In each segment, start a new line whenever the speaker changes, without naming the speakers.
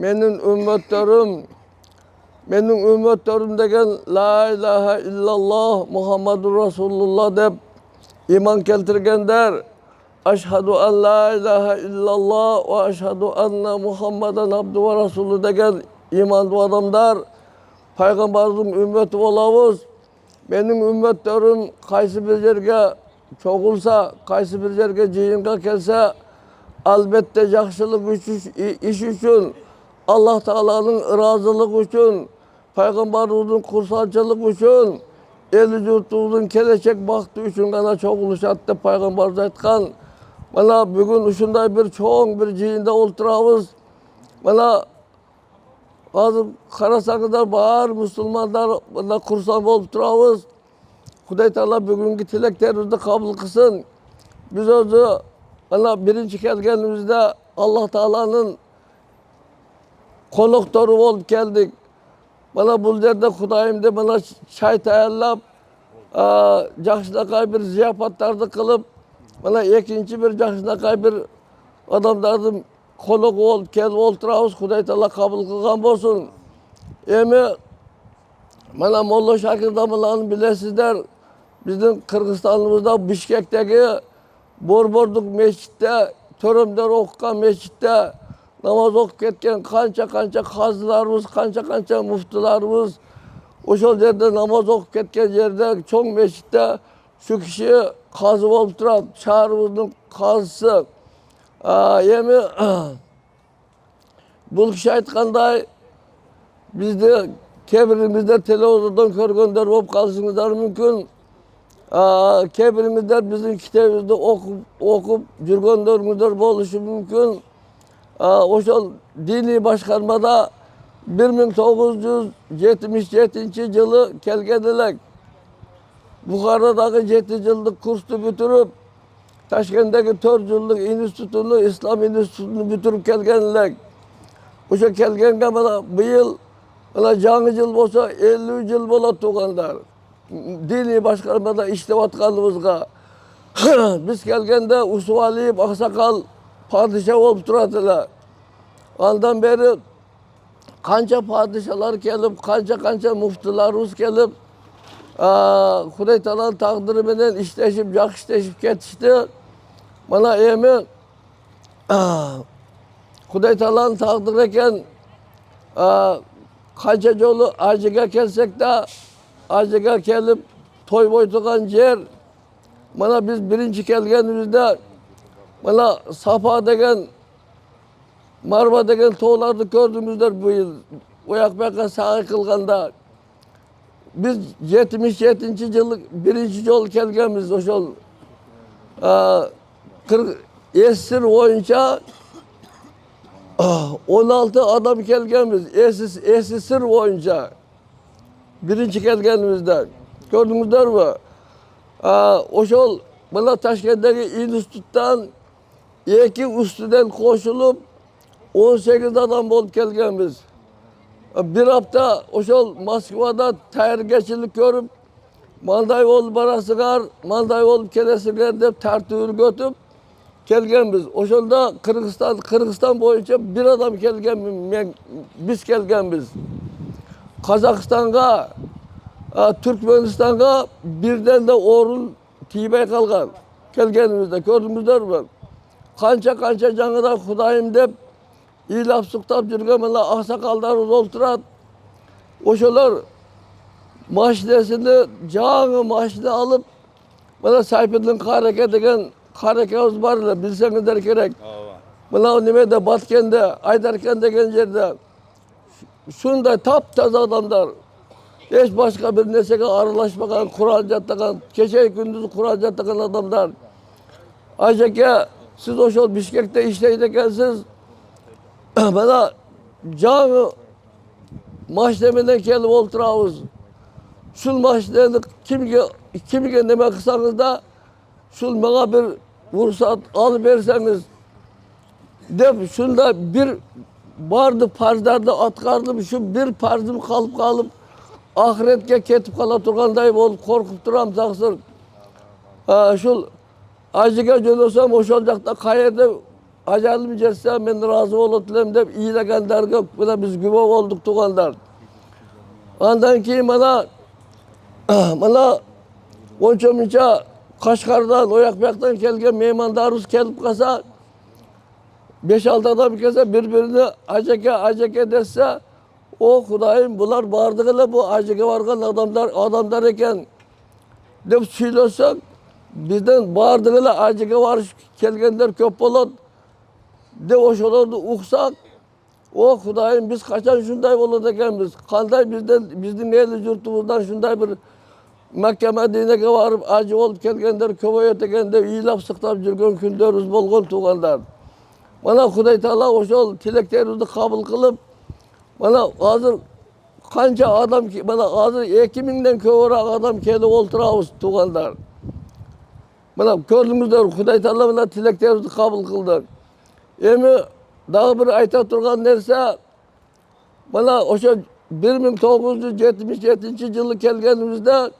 mening ümmetlerim degen la ilahe illallah Muhammedur Resulullah deb iman keltirgenler. Aşhadu en la ilahe illallah ve aşhadu enne Muhammeden abdu ve Resulü degen imanlı adamlar. Peygamberimizin ümmeti olabız. Mening ümmetlerim kaysi bir yerge çoğulsa, kaysi bir yerge jiyinga kelse, albatta yaxshilik iş üçün, Allah Teala'nın razılık üçün, Peygamberimizin kursançılık üçün, eli yurtumuzun gelecek baktı üçün gana çoğuluşat dep Peygamberimiz aytkan. Mana bugün uşunday bir çoğun bir jiyinde olturabız. Mana hazır karasanızlar bağır Müslümanlar mana kursan bolup turabız. Huday Teala bugünkü tileklerimizni kabul kılsın. Biz özü mana birinci kelgenimizde Allah Teala'nın konukları olup geldik. Mana bu yerde Hudayim'de mana çay tayarlap, жақшынақай bir ziyafatlardı kılıp, mana ikinci bir жақшынақай bir adamlardım konuk olup kelip olturabız. Huday Teala kabul kılgan bolsun. Emi mana Molla Şakir damılarını bilesizler. Bizim Kırgızistanımızda Bişkek'teki Borborduk meçhitte, törümler okukan meçhitte namaz okup ketken kança kazılarımız, kança muftularımız oşol yerde namaz okup ketken yerde çoğun meçhitte şu kişi kazı olup duran şahrımızın kazısı. Emi bu kişi aytkanday bizde kebirimizde televizyondan körgönler olup kalışınızlar mümkün. Kebirimizler bizim kitabımızda okup jürgönlerimizler boluşu mümkün. Oşol dini başkarmada 1977 yılı kelgediler. Bukhara'daki 7 yıllık kursu bitirip Taşkent'teki 4 yıllık enstitüsünü, İslam enstitüsünü bitirip kelgenler. Oşo kelgenge mana bu yıl mana жаңы yıl bolsa 50 yıl bolat tuğanlar. Dini başkarmada işlep atkanımızga. Biz kelgende Usvaliyip aksakal padişah olup turadılar. Ondan beri kança padişahlar kelip, kança muftularımız kelip, Huday Teala'nın takdiri menen işleşip, jak işleşip ketişti. Mana emi Huday Teala'nın takdiri eken kança jolu Acıga kelsek de Acıga kelip toy boytugan yer. Mana biz birinci kelgenimizde mana Safa degen, Marva degen toğlardı gördüğümüzler bu yıl. Oyak beka sağı kılganda. Biz 77. yıllık birinci yol kelgemiz oşol. Esir boyunca 16 adam kelgemiz. Esir boyunca. Birinci kelgenimizden. Gördünüzler mi? Oşol bana Taşkent'teki enstitütten 2 üstüden koşulup 18 adam bolup kelgenmiz. Bir hafta oşol Moskva'da tayargeçilik görüp manday olup barasıgar, manday olup kelesigar dep tartibini götüp kelgenmiz. Oşolda Kırgızistan boyunca bir adam kelgenmiz, biz kelgenmiz. Kazakistan'a, Türkmenistan'a birden de orun tiyibey kalgan. Kelgenimizde gördüğümüzler mi? Kança жаңыда Hudayim dep ilap suktap жүрgen mana aksakallarımız olturat. Oşolar maşinesini, жаңы maşine alıp mana Sayfettin Kareke degen karekemiz var ile bilsenizer gerek. Mana nimede Batkent'de, Aydarken degen yerde şunday taptaza adamlar. Hiç başka bir nesege aralaşmagan, Kur'an jattagan, gece gündüz Kur'an jattagan adamlar. Acaba siz oşol Bişkek'te işleydekensiz, bana жаңы maşnemeden kelip olturabız. Şul maşneni kimge neme kısanız da, şul bana bir vursat alıp verseniz, dep şunda bir vardı farzlarda atkardım, şu bir farzım kalıp ahiretke ketip kala turganday bolup korkup turam taksır. Şul Acıga jönösem oşol jakta kayerde ajalim jetse men razı bolotulem dep iyilegenlerge bile biz güve olduk tuğanlar. Ondan keyin mana onça muncha Kaşgar'dan, Oyakbek'ten kelgen mehmandarımız kelip kalsa 5-6 adam kelse birbirini aceke dese o Kudayım bular bardığıyla bu aceke vargan adamlar eken dep söylesek bizden bardığıyla aceke var kelgenler köp bolot de oşolardı uksak o Kudayım biz kaçan şunday bolot ekenmiz. Kanday bizden eli yurtumuzdan şunday bir Mekke Medine'ye varıp acı olup kelgenler köpeyet ekende iyilap sıktap жүрген күндөрүбүз болгон туğanlar. Mana Huday Taala oşol tileklerimizni kabul kılıp mana hazır kança adam ki mana hazır 2000'den köpürak adam kelip olturabız tuğanlar. Mana gördüңүздөр Huday Taala mana tileklerimizni kabul kıldı. Emi daha bir ayta turgan nerse mana oşo 1977 yılı kelgenimizde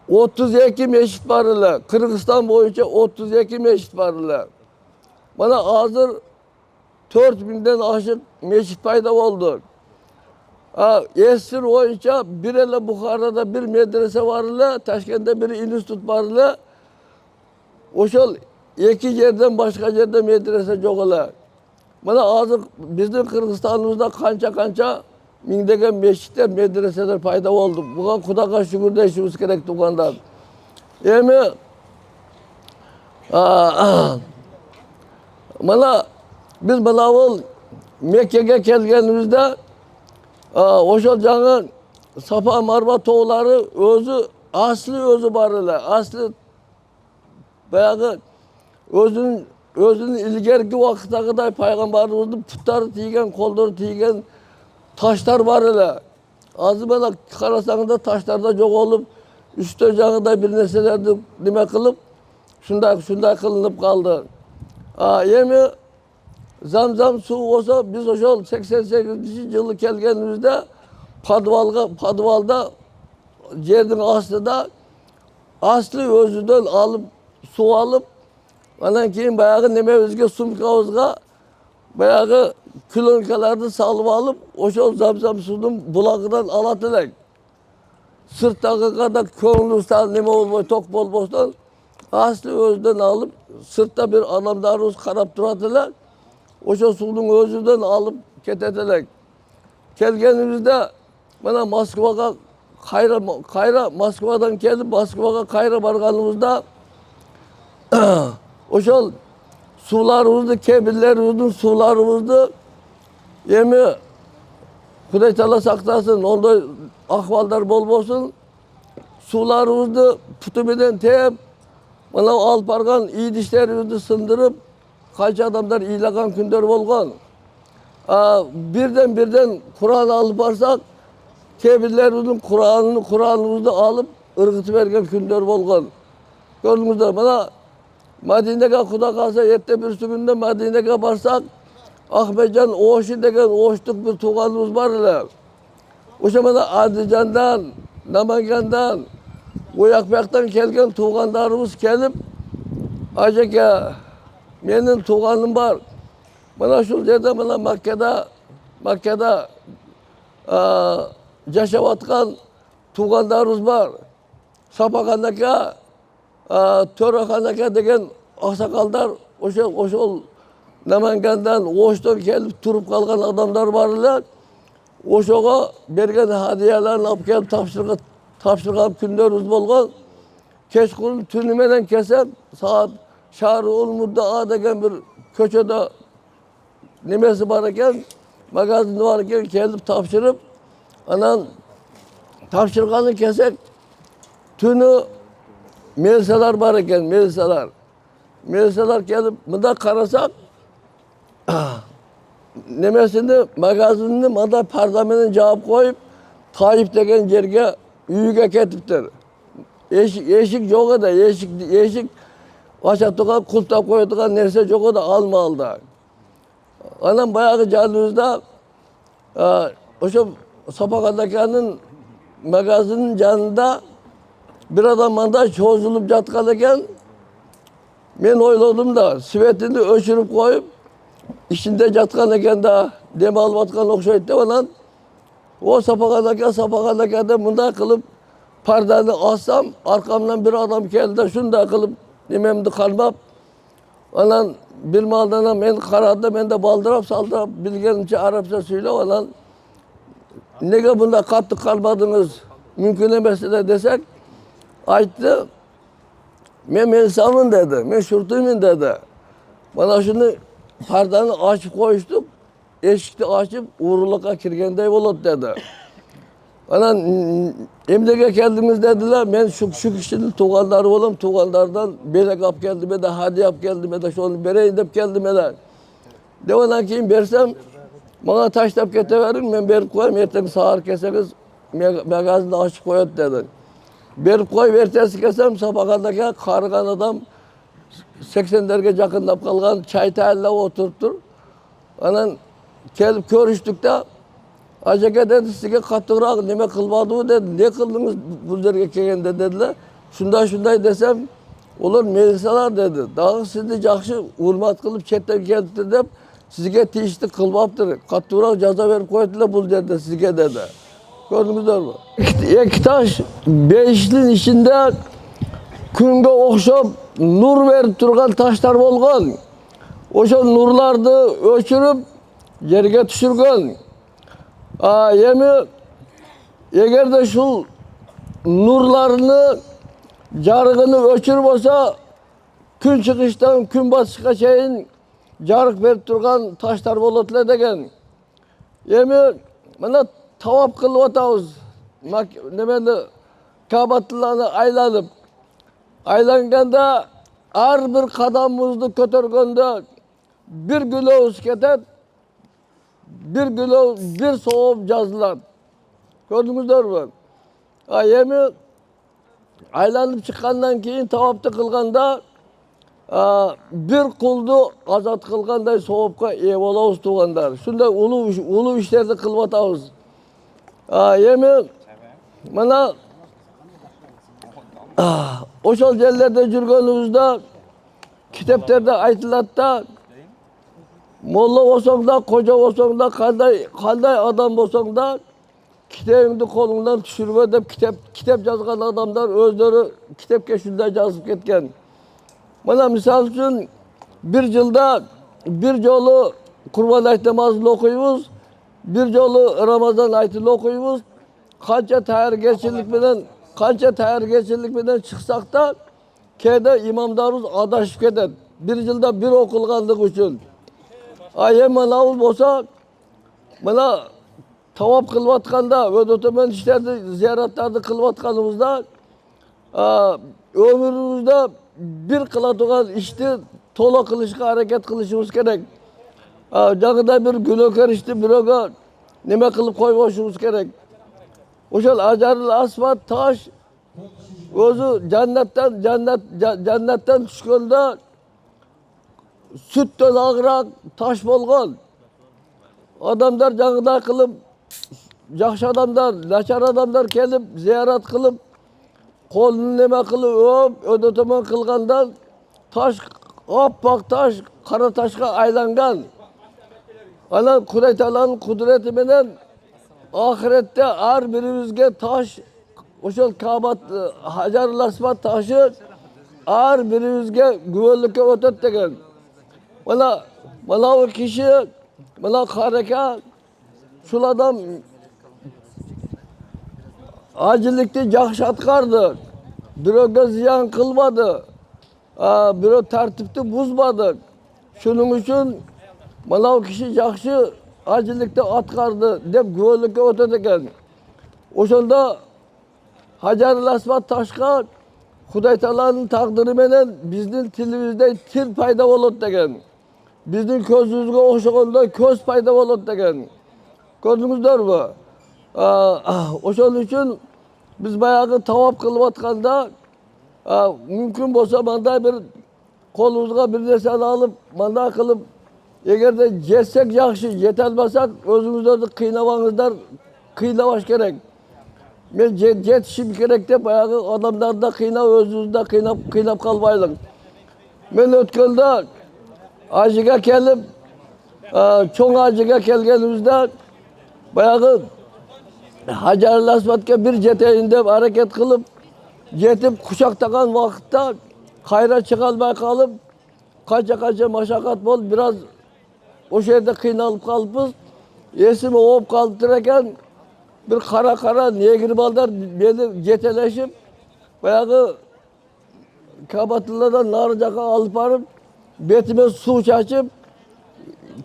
32 meşit var ile. Kırgızistan boyunca 32 meşit var ile. Bana hazır 4000'den aşık meşit payda oldu. Esir boyunca bir ele Bukhara'da bir medrese var ile. Taşkent'te bir institut var ile. Oşol iki yerden başka yerde medrese yok ile. Bana hazır bizim Kırgızistan'ımızda kança mingdegen meşitler, medreseler payda oldu. Buna Kudaga şükür deşimiz gerek tuğanlar. Emi mana biz mana Mekke'ye kelgenimizde oşol жаңы Safa Marva toğları aslı var ile. Aslı bayağı özünün ilgerki vakittagıday paygambarımızın putları tiygen, kolları tiygen taşlar var ile. Azı bana karasağında taşlarda yok olup üstte жаңыday bir nesnelerdi nime kılıp şunday kılınıp kaldı. Yemi Zamzam su olsa biz oşol 88. yılı kelgenimizde Padval'da yerin aslında aslı özüden alıp su alıp ondan keyin bayağı nememizge sumkavuzga bayağı kilonkalarını salıp alıp oşol Zamzam suyunun bulağından alatılak. Sırttaki kadar köngülüsü neme olmay tok bolboştan aslı özüden alıp sırtta bir adamlarımız karap duratılar. Oşol suyunun özünden alıp ketetilek. Kelgenimizde bana Moskova'ga kayra Moskova'dan gelip Moskova'ga kayra barganımızda oşol sularımızdı, kebirlerimizdi, sularımızdı yemi Huday Taala saklasın, onda ahvallar bol bolsun. Sularımızdı putumiden teyip bana alıp bargan iyi dişlerimizi sındırıp kaç adamlar iyilagan kündör bolgan. Birden Kur'an alıp barsak kebirlerimizin Kur'an'ımızı alıp ırgıtı vergen kündör bolgan. Gördüğünüzde bana Medine'ye Kuda kalsa yette bir günde Medine'ye barsak Ahmetcan Oğuş'u degen Oğuş'luk bir tuğanımız var ile. O zaman Adican'dan, Namangan'dan, Oyakbek'ten kelgen tuğanlarımız gelip aceke benim tuğanım var. Bana şu yerde bana Makke'de yaşavatkan tuğanlarımız var. Sapakandaki Törekandaki degen aksakallar oşol Namangan'dan, Oğuş'tan gelip turup kalgan adamlar varlar. Oşoğa bergen hadiyelerini alıp gelip tapşırgan kündörüz bolgan. Keşkul tünümeden kesip saat Şarı Ulmudda degen bir köçede nimesi varken, magazin varken gelip tapşırıp anan tapşırganı kesek tünü melseler varken melseler gelip mıda karasak nemesini magazinini mada parlamentin cevap koyup Tayyip degen yerge üyüge ketiptir. Eşik yok da eşik aşatığa kulta koyduğun nerse yok da alma aldı. Anam bayağı canımızda o Sapakandakı'nın magazinin canında bir adam manda çözülüp jatkan eken Men oyladım da svetini öçürüp koyup içinde jatkan eken da dem alıp atkan okşaydı dep anан o sapakadaka dep mындай kılıp pardani açsam arkamdan bir adam geldi de şunday kılıp nememdi kalmap anан bir maldan men karadı men de baldırap saldırap bilgenimçe Arapça söylep anан nege bunda katlı kalmadınız mümkün emes de desek aytdı men insanım dedi men şurtuyum dedi bana şunu pardani açıp koyuştuk eşikti açıp uğurlukka kirgendey bolot dedi anан emnege keldiniz dediler men şu kişinin tuğanları bolom tuğanlardan belek alып keldim de hadiye alып keldim de şunu bereyin dep keldim de dep andan keyin bersem bana taşlap keteverin men berip koyayım erteң sahar keseniz magazini açıp koyat dedi. Berip koyup ertesi kesem sapakadaki karıgan adam 80'lerge jakındap kalgan çay tayinlap oturuptur. Anan kelip körüştük de Ajake dedi sizge kattırak neme kılmadı dedi. Ne kıldınız bu yerge kelgende dediler. Şunday desem olur melisalar dedi. Dağı sizni jakşı urmat kılıp chetten kelipti dep sizge tiyişti kılmaptır. Kattırak jaza verip koydular bu yerde sizge dedi. Gördünüzler mi? İki taş beşliğin içinde künge okşop nur verip turgan taşlar bolgan. Oşo nurlardı öçürüp yerge düşürgen. Yemi eğer de şu nurlarını jarıgını öçürüp olsa gün çıkıştan gün batışka çeyin jarık verip turgan taşlar bolotlar degen. Yemi mana tavap kılıp atabız. Nemeni Kabatlılarını aylanganda her bir kadamımızды kötörgönde bir gülöz ketet, bir gülöz bir soğup yazılar. Gördünüzler mi? Yemi aylanıp çıkandan keyin tavapты kılganda bir kuldu azat kılganday soğupka eye bolabız tuğandar. Şunday ulu işlerdi kılıp atabız. Yemi mana oşol yerlerde жүрgөнүбүздө kitaplarda aytılат da molla bolsоң da koca bolsоң da kanday adam bolsоң da kitebingdi kolundan düşürme dep kitap yazgan adamlar özleri kitapke şunday yazıp ketken. Mana misal üçün bir yılda bir jolu Kurban ayt namazını okuyubuz, bir jolu Ramazan aytını okuyubuz. Kança tayargerçilik bilen çıksak da kede imamlarımız adaşıp kedet. Bir yılda bir okulganlık üçün. Mana ol bolsa mana tavap kılıp atkanda ödötömen işlerdi, ziyaretlerdi kılıp atkanımızda ömrümüzde bir kılatuğan işti tola kılışka hareket kılışımız gerek. Jagıda bir gülöker işti biroga neme kılıp koyboşumuz gerek. Oşal ajarıl asfalt taş özü cennetten düşkönde sütten ağırak taş bolgan. Adamlar jagıda kılıp jakşı adamlar, naçar adamlar kelip ziyaret kılıp kolunu neme kılıp ödötömen kılgandan taş oppak taş kara taşka aylangan. Anan Kuday Taala'nın kudreti menen ahirette her birimizge taş oşol kabat hajarul asvat taşı her birimizge güvenlikke ötet degen. Mana o kişi mana hareka şul adam acillikti jakşı atkardı. Biroga ziyan kılmadı. Biro tertipti buzmadı. Şunun için mana o kişi jakşı acillikte atkardı dep güvenlikke ötet eken. Oşonda hajarul asvat taşka Kuday Taala'nın takdiri menen bizdin tilimizde til payda bolot degen. Bizdin közümüzge okşoganda köz payda bolot degen. Gördünüzler mi? Oşon üçün biz bayağı tavap kılıp atkanda mümkün bolsa manday bir kolumuzga bir nerseni alıp manday kılıp eğer de jetsek jakşı, jete almasak özümüzlerdi kıynabаңыздар, kıynabaş gerek. Men jetişim gerek de bayağı adamlarda kıynap özümüzde kıynap kalbaylık. Men o'tganda Hajga kelib, cho'ng Hajga kelganimizda bayag'i Hajarul Aswadga bir yetayin deb harakat qilib, yetib quchoqlagan vaqtda qayra chiqolmay qolib, qancha mashaqqat bo'ldi, biraz o'sha yerda qiynalib qolibmiz. Esim olib qolibdir ekan, bir qara negri baldar meni yetelashib, bayag'i Kabatulladan nari yoqqa olib borib, betime suv chachib,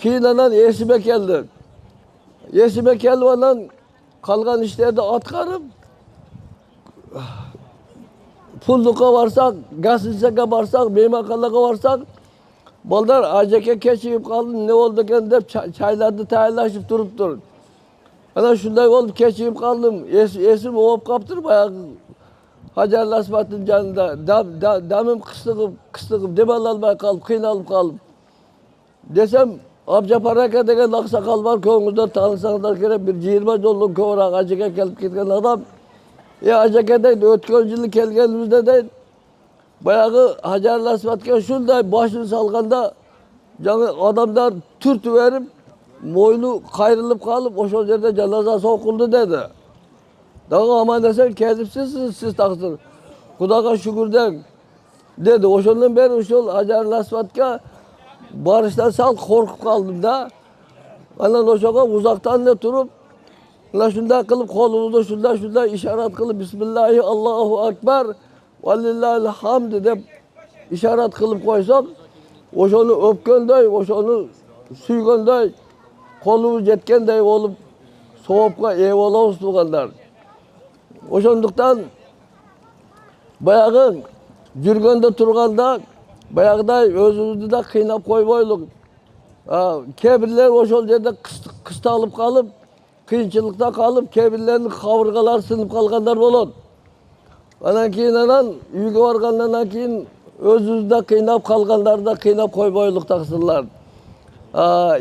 keyindan esime keldi. Esime kelib ondan qolgan ishlarni atqarib, Pulduqqa varsak, Gasinsaga varsak, Meymanxonaga varsak, baldar ajaka kechigib qoldi, ne oldu ekan deb çaylarni tayyorlashib turibdir. Ana shunday bo'lib kechigib qoldim. Esim olib qolibdir bayag'i Hajarul Aswadning janida. Damim qistig'ib demalolmay qolib, qiynalib qolib. Desem Abjapar aka degan oqsoqol bor, ko'ngilda tanısanglar kerak, bir 20 yildan ko'proq ajaka kelib ketgan odam. Ajaka deydi, o'tgan yili kelganimizda deydi, bayag'i Hajarul Aswadga shunday boshini solganda, жаңа odamlar turtib mo'yni qayrilib qolib, o'sha yerda janozasi o'qildi dedi. Daha aman desen kelibsiz, siz taqsir. Xudoga shukr deng dedi. O'shandan beri o'sha Hajarul Aswadga borishdan sal qo'rqib qoldim da. Ana o'shaga uzoqdan turib, mana shunday qilib qo'limizda shunday ishorat qilib bismillahi Allohu akbar va lillahil hamd deb ishorat qilib qo'ysak, o'shani o'pganday, o'shani suyganday, qo'limiz yetganday bo'lib savobga evolamiz tuganlar. O'shandaqdan bayag'i yurganda turganda bayag'iday o'zimizni de qiynab qo'ymaylik. Kebirler o'sha yerda qistalib qolib, qiyinchilikda qolib, kebirlarning qavurg'alari sinib qolganlar bo'ladi. Ondan keyin uyga borgandan keyin o'zimizda qiynab qolganlarni qiynab qo'ymaylik taqsirlar.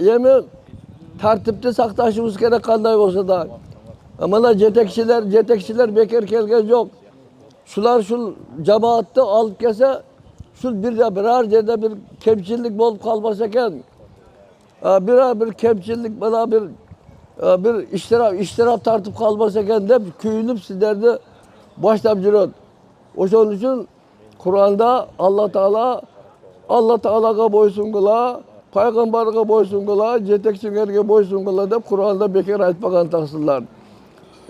Yemi tartibni saqlashimiz kerak qanday bo'lsa da. Mana yetakchilar bekar kelgan yo'q. Shular şu jamoatni olib kelsa, şu biror yerda bir kemchilik bo'lib qolmasa ekan, bir kemchilik mana bir ishtirof tartib qolmasa ekan deb kuyunib sizlarni boshlab yuradi. O'shaning uchun Qur'onda Allah Taolaga bo'ysungular, payg'ambarga bo'ysungular, yetakchilarga bo'ysungular deb Qur'onda bekar aytmagan taqsirlar.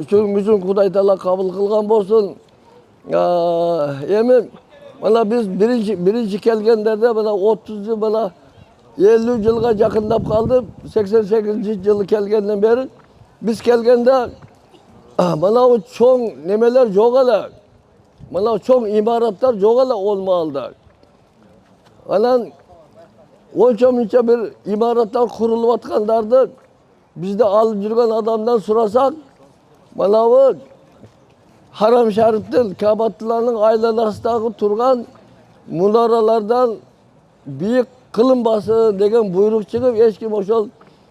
Shuning uchun Xudoy Taolo qabul qilgan bo'lsin. Emin mana biz birinchi kelganlarda mana 30 yil mana 50 yilga yaqinlab qoldi. 88-yili kelgandan beri biz kelganda mana o cho'ng nimalar yo'q edi. Mana cho'ng imoratlar yo'q edi olmaalda. Anan o'ncha bir imoratlar qurilayotganlarni bizde olib yurgan odamdan so'rasak, mana bu Haram Şerif'ten Kabatlılarının aylanasındaki turgan munoralardan büyük kılınbası degen buyruk çıkıp hiç kim oşol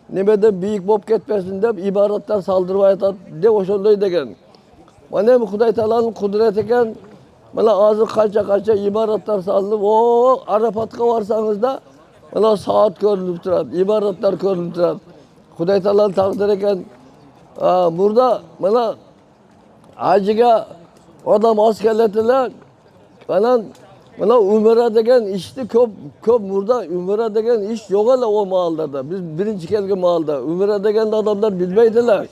nemede büyük bop ketmesin deb ibaratlar saldırmaya atat de oşolday degen. Mana bu Xudoy Taoloning kudret eken, mana hozir qancha ibaratlar salınıp, o Arafatga borsangiz-da mana soat ko'rinib turadi, ibaratlar ko'rinib turadi. Xudoy Taoloning taqdiri eken. Burada mana Hacıga adam az keletiler. Bana Umre degen işti köp burada Umre degen iş yok hala o mahallede. Biz birinci kelge mahallede. Umre degen de adamlar bilmeydiler.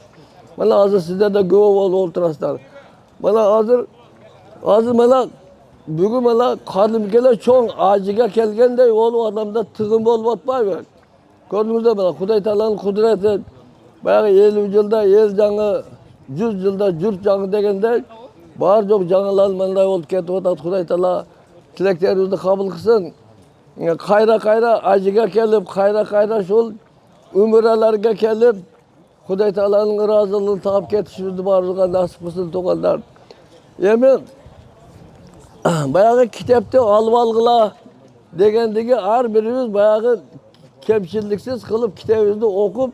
Bana hazır sizde de göv oturaslar. Bana hazır bana bugün bana kadimkeler çoğun Hacıga kelgen de o adamda tığım olup atmayı. Gördüğünüzde bana Xudoy Taoloning kudreti bayağı 50 yılda el canı 100 yılda jurt canı degende bar yok canılanmanday oldu ketip otat. Xudoy Taolo tileklerimizni kabul kılsın. Kayra Hacıga kelip, kayra şol umrelerge kelip Xudoy Taoloning razılığını tapıp ketişimizni barıga nasip kılsın to'g'anlar. Emin bayağı kitapta alıb algıla degendigi har birimiz bayağı kemçilliksiz kılıp kitabımızda okup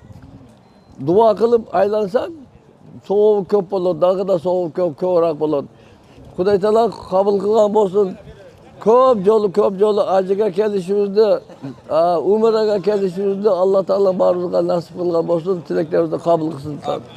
dua kılıp aylansak soğuk köp olur, dağı da soğuk köp olarak olur. Xudoy Taolo kabul kılgan bolsun. ko'p jolu ajga kelishimizni, umraga kelishimizni Alloh taolo barizga nasib qilgan bo'lsin, tilaklarimizni qabul qilsin.